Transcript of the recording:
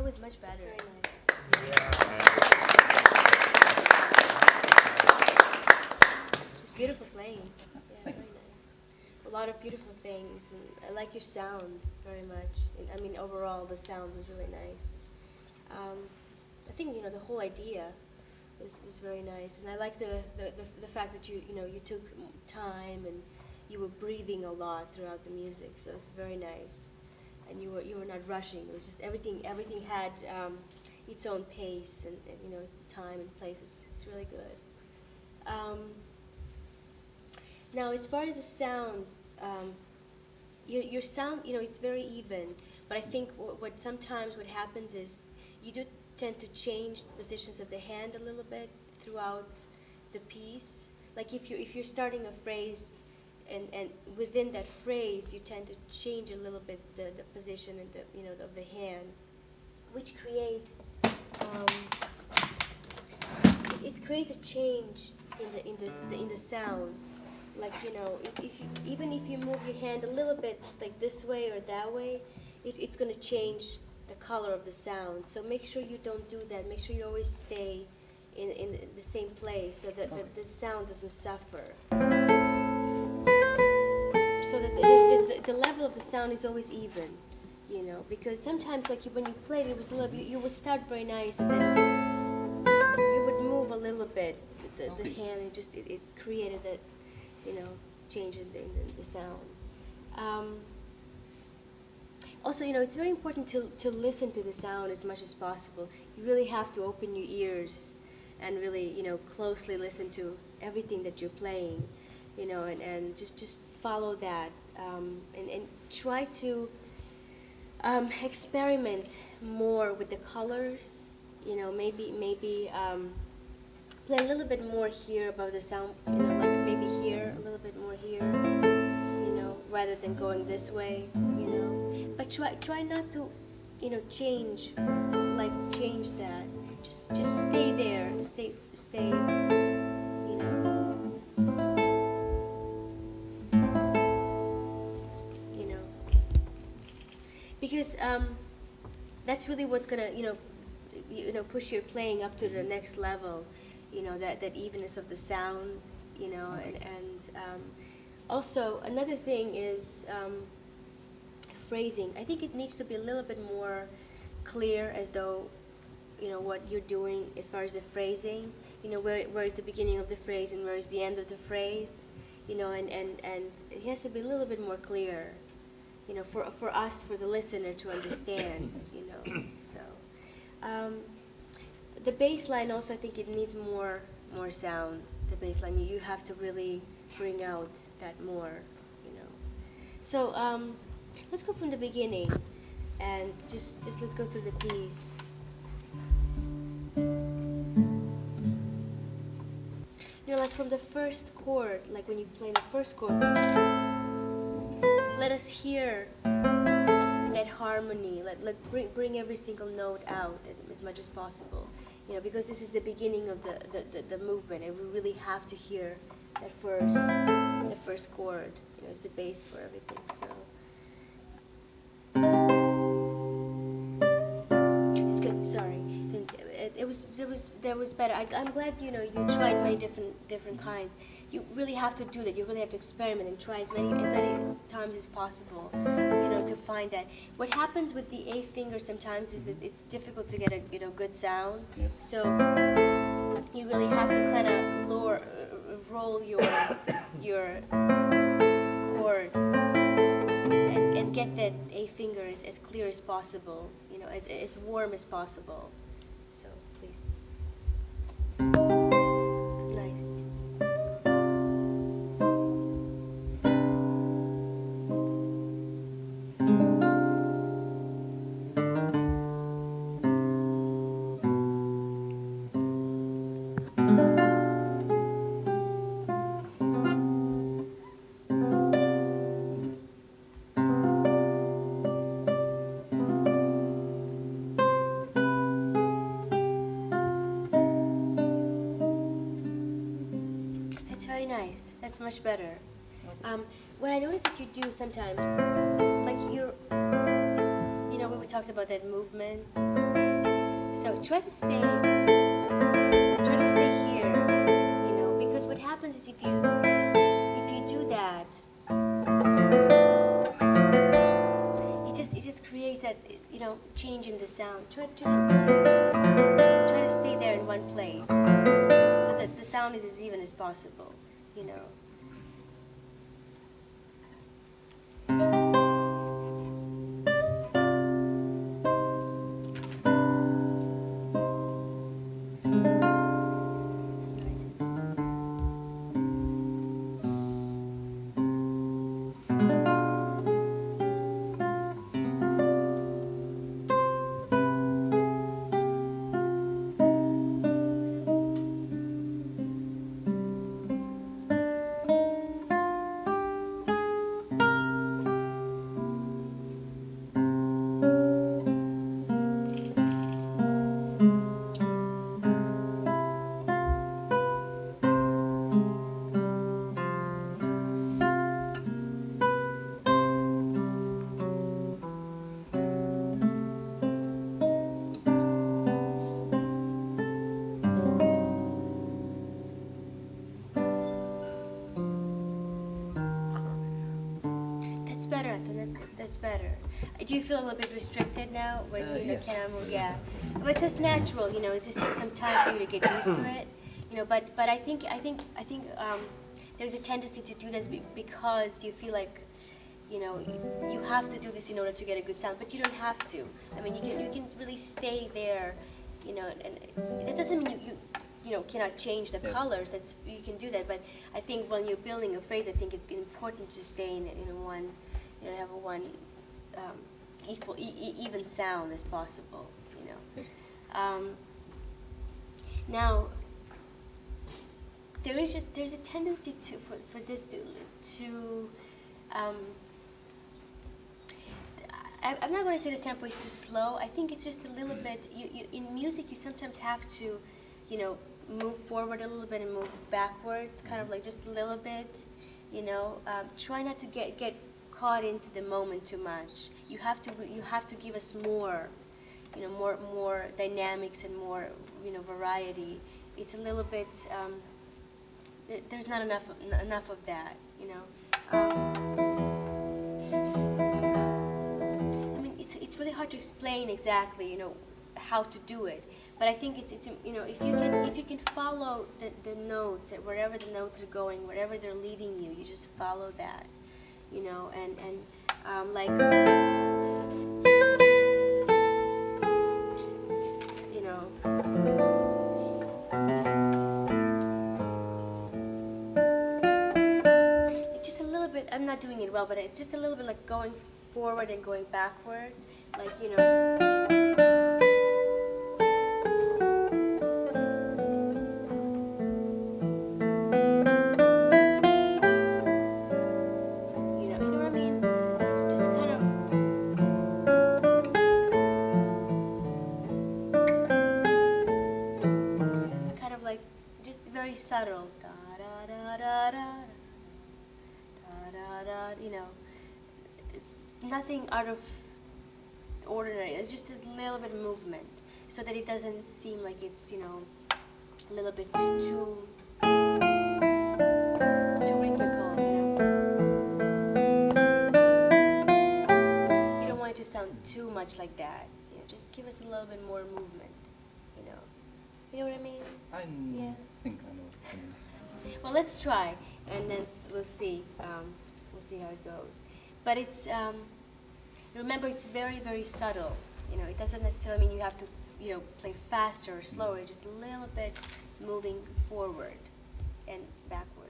was much better. Very nice. It's beautiful playing. Yeah, very nice. A lot of beautiful things, and I like your sound very much. And, I mean, overall, the sound was really nice. I think the whole idea was very nice, and I like the fact that you took time and you were breathing a lot throughout the music. So it's very nice, and you were not rushing. It was just everything had its own pace and time and place. It's really good. Now, as far as the sound, your sound, it's very even. But I think what sometimes what happens is you do tend to change the positions of the hand a little bit throughout the piece. Like if you're starting a phrase, and within that phrase you tend to change a little bit the position and of the hand, which creates it creates a change in the sound. Like even if you move your hand a little bit like this way or that way, it's going to change the color of the sound. So make sure you don't do that. Make sure you always stay in the same place so that the sound doesn't suffer. So that the level of the sound is always even, because sometimes like when you played it was a little bit, you would start very nice and then you would move a little bit the hand, and it created that change in the sound. Also, it's very important to listen to the sound as much as possible. You really have to open your ears and really, closely listen to everything that you're playing, and just follow that, and try to experiment more with the colors. Maybe play a little bit more here about the sound, like maybe here, a little bit more here, rather than going this way, But try not to, change that. Just stay there. Stay. Because that's really what's gonna, push your playing up to the next level. That evenness of the sound, and also another thing is phrasing. I think it needs to be a little bit more clear, as though what you're doing as far as the phrasing. Where is the beginning of the phrase and where is the end of the phrase. And it has to be a little bit more clear. For us, for the listener to understand. So. The bass line also, I think it needs more sound. The bass line, you have to really bring out that more, So let's go from the beginning, and just let's go through the piece. Like from the first chord, like when you play the first chord, let us hear that harmony. Let bring every single note out as much as possible. Because this is the beginning of the movement, and we really have to hear that the first chord. It's the base for everything. So it's good. Sorry, that was better. I'm glad you tried many different kinds. You really have to do that. You really have to experiment and try as many times as possible. To find that. What happens with the A finger sometimes is that it's difficult to get a good sound. Yes. So you really have to kind of roll your chord and get that A finger as clear as possible. As warm as possible. So please. Nice. Very nice. That's much better. What I noticed that you do sometimes, like we were talked about that movement. So try to stay here, you know, because what happens is if you do that, it just creates that, you know, change in the sound. Try to stay there in one place so that the sound is as even as possible, you know. That's better. Do you feel a little bit restricted now when you yes. can't move? Yeah, but it's natural. You know, it just takes some time for you to get used to it. You know, but I think there's a tendency to do this because you feel like, you know, you have to do this in order to get a good sound, but you don't have to. I mean, you can really stay there. You know, and that doesn't mean you know, cannot change the colors. That's, you can do that, but I think when you're building a phrase, I think it's important to stay in one. You know, have a one even sound as possible. You know. Yes. Now, there's a tendency for this to I'm not going to say the tempo is too slow. I think it's just a little bit. You in music, you sometimes have to, you know, move forward a little bit and move backwards, kind of like just a little bit. You know, try not to get caught into the moment too much. You have to give us more, you know, more dynamics and more, you know, variety. It's a little bit. There's not enough of that, you know. I mean, it's really hard to explain exactly, you know, how to do it. But I think it's you know, if you can follow the notes, wherever the notes are going, wherever they're leading you, you just follow that. You know, and like, you know, it's just a little bit. I'm not doing it well, but it's just a little bit like going forward and going backwards, like, you know. Subtle, da da da da da da da da. You know, it's nothing out of ordinary. It's just a little bit of movement, so that it doesn't seem like it's, you know, a little bit too rhythmical. You know, you don't want it to sound too much like that. You know, just give us a little bit more movement. You know what I mean? I think I know what you mean. Well, let's try, and then we'll see. We'll see how it goes. But it's remember, it's very, very subtle. You know, it doesn't necessarily mean you have to, you know, play faster or slower. Just a little bit moving forward and backward.